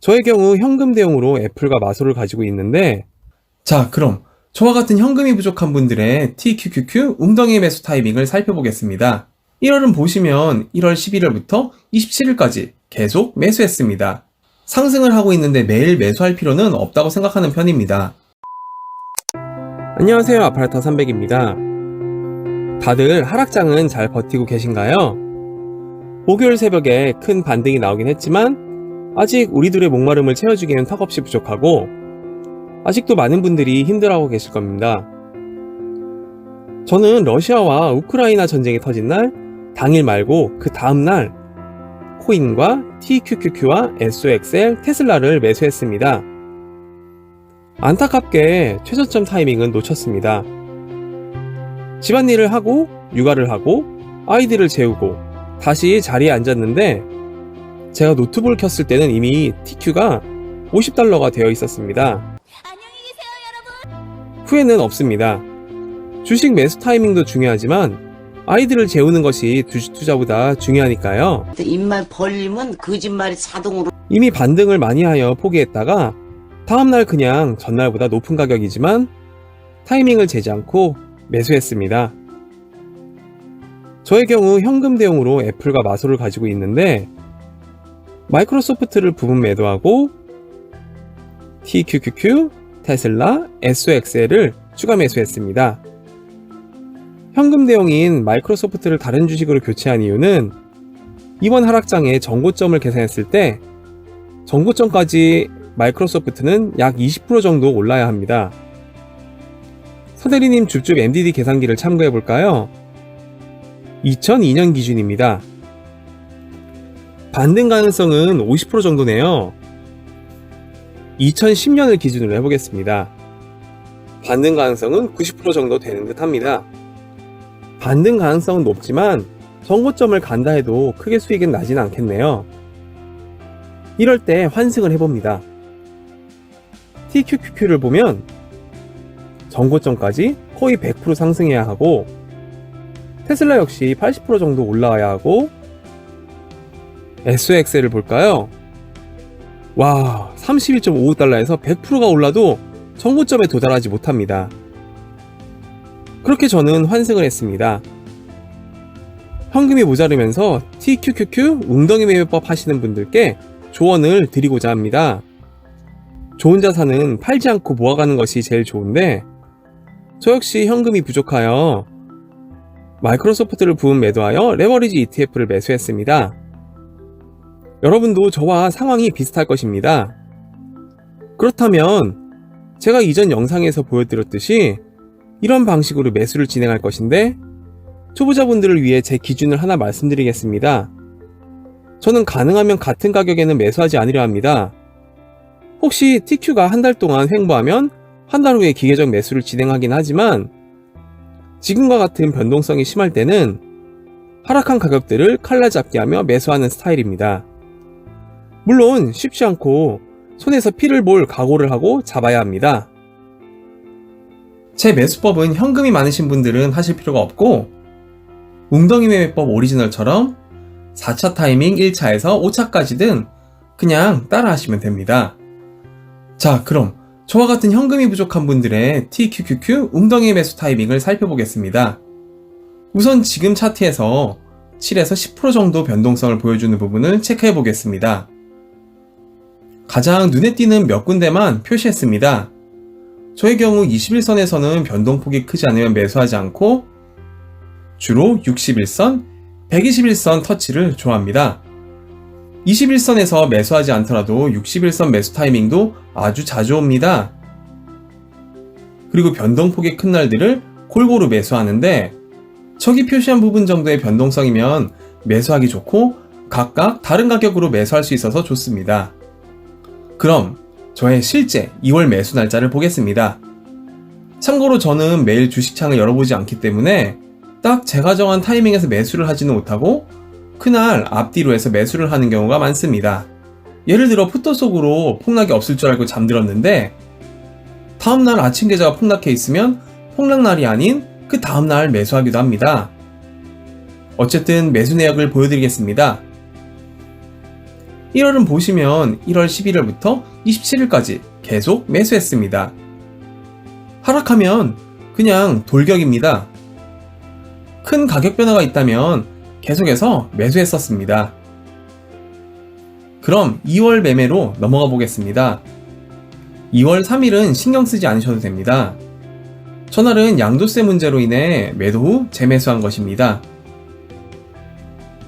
저의 경우 현금 대용으로 애플과 마소를 가지고 있는데, 자, 그럼 저와 같은 현금이 부족한 분들의 TQQQ 웅덩이 매수 타이밍을 살펴보겠습니다. 1월은 보시면 1월 11일부터 27일까지 계속 매수했습니다. 상승을 하고 있는데 매일 매수할 필요는 없다고 생각하는 편입니다. 안녕하세요, 아파라타 300입니다. 다들 하락장은 잘 버티고 계신가요? 목요일 새벽에 큰 반등이 나오긴 했지만 아직 우리들의 목마름을 채워주기에는 턱없이 부족하고 아직도 많은 분들이 힘들어하고 계실 겁니다. 저는 러시아와 우크라이나 전쟁이 터진 날 당일 말고 그 다음날 코인과 TQQQ와 SOXL, 테슬라를 매수했습니다. 안타깝게 최저점 타이밍은 놓쳤습니다. 집안일을 하고 육아를 하고 아이들을 재우고 다시 자리에 앉았는데 제가 노트북을 켰을 때는 이미 TQ가 $50가 되어 있었습니다. 안녕히 계세요, 여러분. 후회는 없습니다. 주식 매수 타이밍도 중요하지만 아이들을 재우는 것이 주식 투자보다 중요하니까요. 입만 벌리면 거짓말이 자동으로. 이미 반등을 많이 하여 포기했다가 다음날 그냥 전날보다 높은 가격이지만 타이밍을 재지 않고 매수했습니다. 저의 경우 현금 대용으로 애플과 마소를 가지고 있는데 마이크로소프트를 부분 매도하고 TQQQ, 테슬라, SOXL을 추가 매수했습니다. 현금 대용인 마이크로소프트를 다른 주식으로 교체한 이유는 이번 하락장의 전고점을 계산했을 때 전고점까지 마이크로소프트는 약 20% 정도 올라야 합니다. 서대리님 줍줍 MDD 계산기를 참고해볼까요? 2002년 기준입니다. 반등 가능성은 50% 정도네요. 2010년을 기준으로 해보겠습니다. 반등 가능성은 90% 정도 되는 듯 합니다. 반등 가능성은 높지만 전고점을 간다 해도 크게 수익은 나진 않겠네요. 이럴 때 환승을 해봅니다. TQQQ를 보면 전고점까지 거의 100% 상승해야 하고 테슬라 역시 80% 정도 올라와야 하고 SOXL을 볼까요? 와, $31.55에서 100%가 올라도 전고점에 도달하지 못합니다. 그렇게 저는 환승을 했습니다. 현금이 모자르면서 TQQQ 웅덩이 매매법 하시는 분들께 조언을 드리고자 합니다. 좋은 자산은 팔지 않고 모아가는 것이 제일 좋은데 저 역시 현금이 부족하여 마이크로소프트를 부분 매도하여 레버리지 ETF를 매수했습니다. 여러분도 저와 상황이 비슷할 것입니다. 그렇다면 제가 이전 영상에서 보여드렸듯이 이런 방식으로 매수를 진행할 것인데 초보자분들을 위해 제 기준을 하나 말씀드리겠습니다. 저는 가능하면 같은 가격에는 매수하지 않으려 합니다. 혹시 TQ가 한 달 동안 횡보하면 한 달 후에 기계적 매수를 진행하긴 하지만 지금과 같은 변동성이 심할 때는 하락한 가격들을 칼라잡기 하며 매수하는 스타일입니다. 물론 쉽지 않고 손에서 피를 볼 각오를 하고 잡아야 합니다. 제 매수법은 현금이 많으신 분들은 하실 필요가 없고 웅덩이 매매법 오리지널처럼 4차 타이밍 1차에서 5차까지든 그냥 따라 하시면 됩니다. 자, 그럼 저와 같은 현금이 부족한 분들의 TQQQ 웅덩이 매수 타이밍을 살펴보겠습니다. 우선 지금 차트에서 7에서 10% 정도 변동성을 보여주는 부분을 체크해 보겠습니다. 가장 눈에 띄는 몇 군데만 표시했습니다. 저의 경우 21선에서는 변동폭이 크지 않으면 매수하지 않고 주로 61선, 121선 터치를 좋아합니다. 21선에서 매수하지 않더라도 61선 매수 타이밍도 아주 자주 옵니다. 그리고 변동폭이 큰 날들을 골고루 매수하는데 저기 표시한 부분 정도의 변동성이면 매수하기 좋고 각각 다른 가격으로 매수할 수 있어서 좋습니다. 그럼 저의 실제 2월 매수 날짜를 보겠습니다. 참고로 저는 매일 주식창을 열어보지 않기 때문에 딱 제가 정한 타이밍에서 매수를 하지는 못하고 그날 앞뒤로 해서 매수를 하는 경우가 많습니다. 예를 들어 푸터 속으로 폭락이 없을 줄 알고 잠들었는데 다음날 아침 계좌가 폭락해 있으면 폭락날이 아닌 그 다음날 매수하기도 합니다. 어쨌든 매수 내역을 보여드리겠습니다. 1월은 보시면 1월 11일부터 27일까지 계속 매수했습니다. 하락하면 그냥 돌격입니다. 큰 가격 변화가 있다면 계속해서 매수했었습니다. 그럼 2월 매매로 넘어가 보겠습니다. 2월 3일은 신경 쓰지 않으셔도 됩니다. 전날은 양도세 문제로 인해 매도 후 재매수한 것입니다.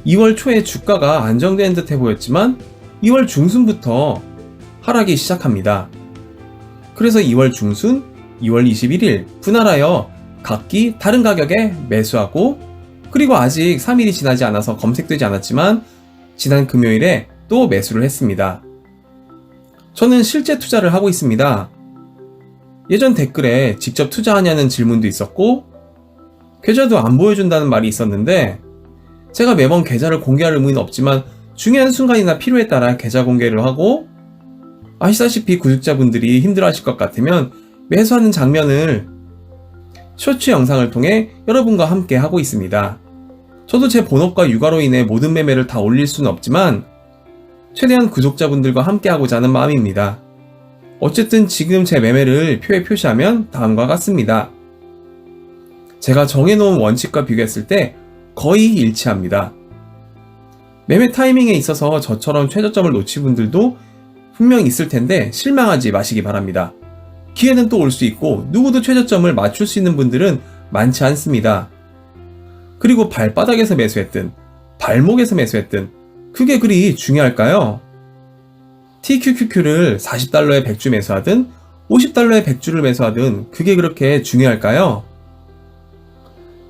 2월 초에 주가가 안정된 듯해 보였지만 2월 중순부터 하락이 시작합니다. 그래서 2월 중순, 2월 21일 분할하여 각기 다른 가격에 매수하고, 그리고 아직 3일이 지나지 않아서 검색되지 않았지만 지난 금요일에 또 매수를 했습니다. 저는 실제 투자를 하고 있습니다. 예전 댓글에 직접 투자하냐는 질문도 있었고, 계좌도 안 보여준다는 말이 있었는데, 제가 매번 계좌를 공개할 의무는 없지만 중요한 순간이나 필요에 따라 계좌 공개를 하고, 아시다시피 구독자분들이 힘들어하실 것 같으면 매수하는 장면을 쇼츠 영상을 통해 여러분과 함께 하고 있습니다. 저도 제 본업과 육아로 인해 모든 매매를 다 올릴 수는 없지만 최대한 구독자분들과 함께 하고자 하는 마음입니다. 어쨌든 지금 제 매매를 표에 표시하면 다음과 같습니다. 제가 정해놓은 원칙과 비교했을 때 거의 일치합니다. 매매 타이밍에 있어서 저처럼 최저점을 놓친 분들도 분명 있을 텐데 실망하지 마시기 바랍니다. 기회는 또 올 수 있고 누구도 최저점을 맞출 수 있는 분들은 많지 않습니다. 그리고 발바닥에서 매수했든 발목에서 매수했든 그게 그리 중요할까요? TQQQ를 40달러에 100주 매수하든 50달러에 100주를 매수하든 그게 그렇게 중요할까요?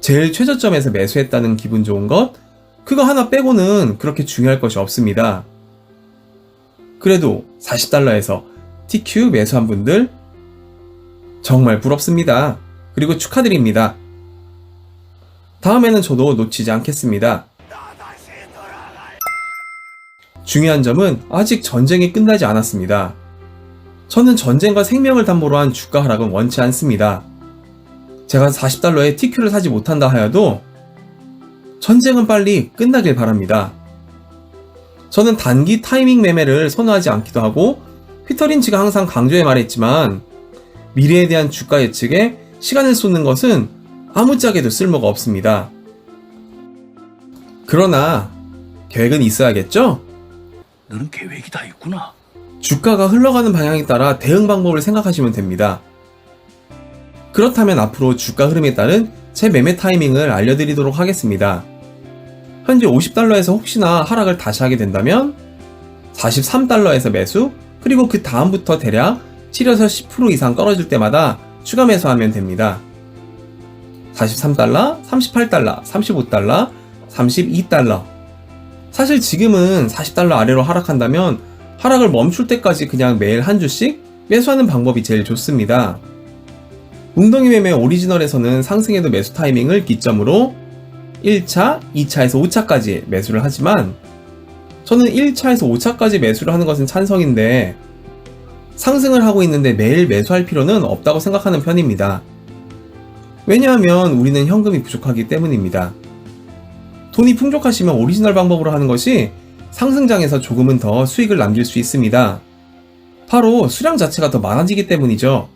제일 최저점에서 매수했다는 기분 좋은 것, 그거 하나 빼고는 그렇게 중요할 것이 없습니다. 그래도 40달러에서 TQ 매수한 분들 정말 부럽습니다. 그리고 축하드립니다. 다음에는 저도 놓치지 않겠습니다. 중요한 점은 아직 전쟁이 끝나지 않았습니다. 저는 전쟁과 생명을 담보로 한 주가 하락은 원치 않습니다. 제가 40달러에 TQ를 사지 못한다 하여도 전쟁은 빨리 끝나길 바랍니다. 저는 단기 타이밍 매매를 선호하지 않기도 하고, 피터 린치가 항상 강조해 말했지만 미래에 대한 주가 예측에 시간을 쏟는 것은 아무짝에도 쓸모가 없습니다. 그러나 계획은 있어야겠죠? 너는 계획이 다 있구나. 주가가 흘러가는 방향에 따라 대응 방법을 생각하시면 됩니다. 그렇다면 앞으로 주가 흐름에 따른 제 매매 타이밍을 알려드리도록 하겠습니다. 현재 50달러에서 혹시나 하락을 다시 하게 된다면 43달러에서 매수, 그리고 그 다음부터 대략 7에서 10% 이상 떨어질 때마다 추가 매수하면 됩니다. 43달러, 38달러, 35달러, 32달러. 사실 지금은 40달러 아래로 하락한다면 하락을 멈출 때까지 그냥 매일 한 주씩 매수하는 방법이 제일 좋습니다. 웅덩이 매매 오리지널에서는 상승에도 매수 타이밍을 기점으로 1차, 2차에서 5차까지 매수를 하지만 저는 1차에서 5차까지 매수를 하는 것은 찬성인데 상승을 하고 있는데 매일 매수할 필요는 없다고 생각하는 편입니다. 왜냐하면 우리는 현금이 부족하기 때문입니다. 돈이 풍족하시면 오리지널 방법으로 하는 것이 상승장에서 조금은 더 수익을 남길 수 있습니다. 바로 수량 자체가 더 많아지기 때문이죠.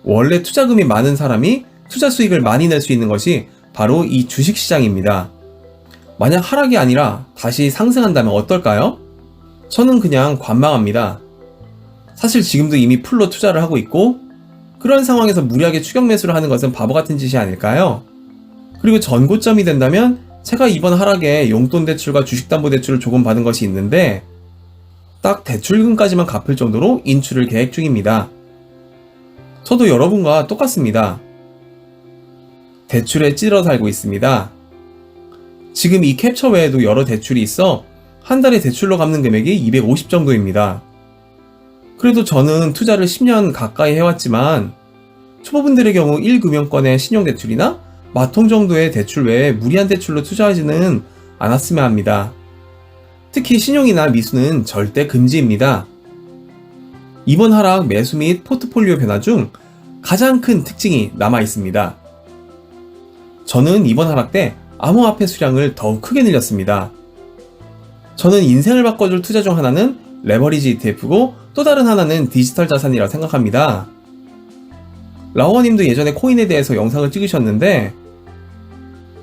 원래 투자금이 많은 사람이 투자 수익을 많이 낼 수 있는 것이 바로 이 주식시장입니다. 만약 하락이 아니라 다시 상승한다면 어떨까요? 저는 그냥 관망합니다. 사실 지금도 이미 풀로 투자를 하고 있고, 그런 상황에서 무리하게 추격 매수를 하는 것은 바보 같은 짓이 아닐까요? 그리고 전고점이 된다면 제가 이번 하락에 용돈 대출과 주식담보대출을 조금 받은 것이 있는데 딱 대출금까지만 갚을 정도로 인출을 계획 중입니다. 저도 여러분과 똑같습니다. 대출에 찌들어 살고 있습니다. 지금 이 캡처 외에도 여러 대출이 있어 한 달에 대출로 갚는 금액이 250 정도입니다. 그래도 저는 투자를 10년 가까이 해왔지만 초보분들의 경우 1금융권의 신용대출이나 마통 정도의 대출 외에 무리한 대출로 투자하지는 않았으면 합니다. 특히 신용이나 미수는 절대 금지입니다. 이번 하락 매수 및 포트폴리오 변화 중 가장 큰 특징이 남아 있습니다. 저는 이번 하락 때 암호화폐 수량을 더욱 크게 늘렸습니다. 저는 인생을 바꿔줄 투자 중 하나는 레버리지 ETF고 또 다른 하나는 디지털 자산이라고 생각합니다. 라오님도 예전에 코인에 대해서 영상을 찍으셨는데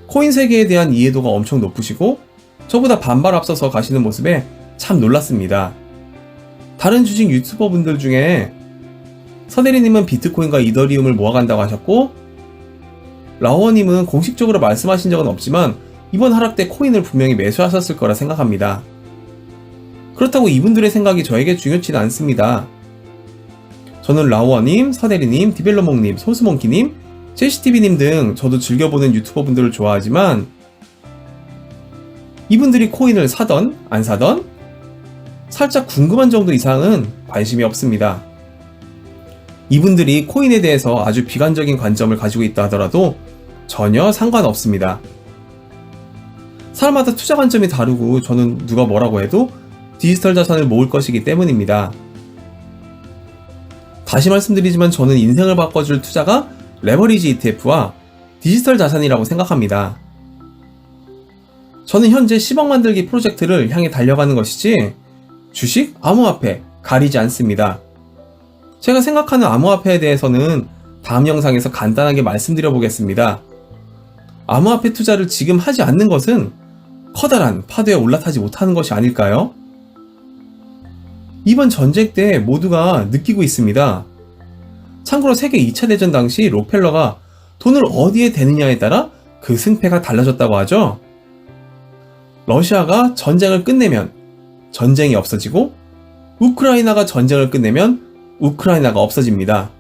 코인 세계에 대한 이해도가 엄청 높으시고 저보다 반발 앞서서 가시는 모습에 참 놀랐습니다. 다른 주식 유튜버 분들 중에 서대리님은 비트코인과 이더리움을 모아간다고 하셨고 라오님은 공식적으로 말씀하신 적은 없지만 이번 하락 때 코인을 분명히 매수하셨을 거라 생각합니다. 그렇다고 이분들의 생각이 저에게 중요치는 않습니다. 저는 라오님, 서대리님, 디벨로몽님, 소스몽키님, 제시TV님 등 저도 즐겨보는 유튜버분들을 좋아하지만 이분들이 코인을 사던 안 사던 살짝 궁금한 정도 이상은 관심이 없습니다. 이분들이 코인에 대해서 아주 비관적인 관점을 가지고 있다 하더라도 전혀 상관없습니다. 사람마다 투자 관점이 다르고 저는 누가 뭐라고 해도 디지털 자산을 모을 것이기 때문입니다. 다시 말씀드리지만 저는 인생을 바꿔줄 투자가 레버리지 ETF와 디지털 자산이라고 생각합니다. 저는 현재 10억 만들기 프로젝트를 향해 달려가는 것이지 주식, 암호화폐 가리지 않습니다. 제가 생각하는 암호화폐에 대해서는 다음 영상에서 간단하게 말씀드려 보겠습니다. 암호화폐 투자를 지금 하지 않는 것은 커다란 파도에 올라타지 못하는 것이 아닐까요? 이번 전쟁 때 모두가 느끼고 있습니다. 참고로 세계 2차 대전 당시 록펠러가 돈을 어디에 대느냐에 따라 그 승패가 달라졌다고 하죠. 러시아가 전쟁을 끝내면 전쟁이 없어지고 우크라이나가 전쟁을 끝내면 우크라이나가 없어집니다.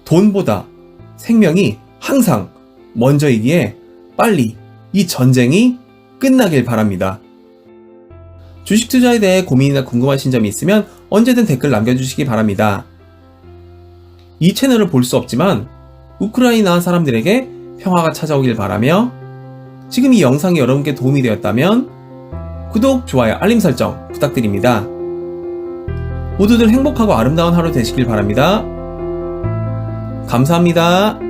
돈보다 생명이 항상 먼저이기에 빨리 이 전쟁이 끝나길 바랍니다. 주식 투자에 대해 고민이나 궁금하신 점이 있으면 언제든 댓글 남겨주시기 바랍니다. 이 채널을 볼 수 없지만 우크라이나 사람들에게 평화가 찾아오길 바라며 지금 이 영상이 여러분께 도움이 되었다면 구독, 좋아요, 알림 설정 부탁드립니다. 모두들 행복하고 아름다운 하루 되시길 바랍니다. 감사합니다.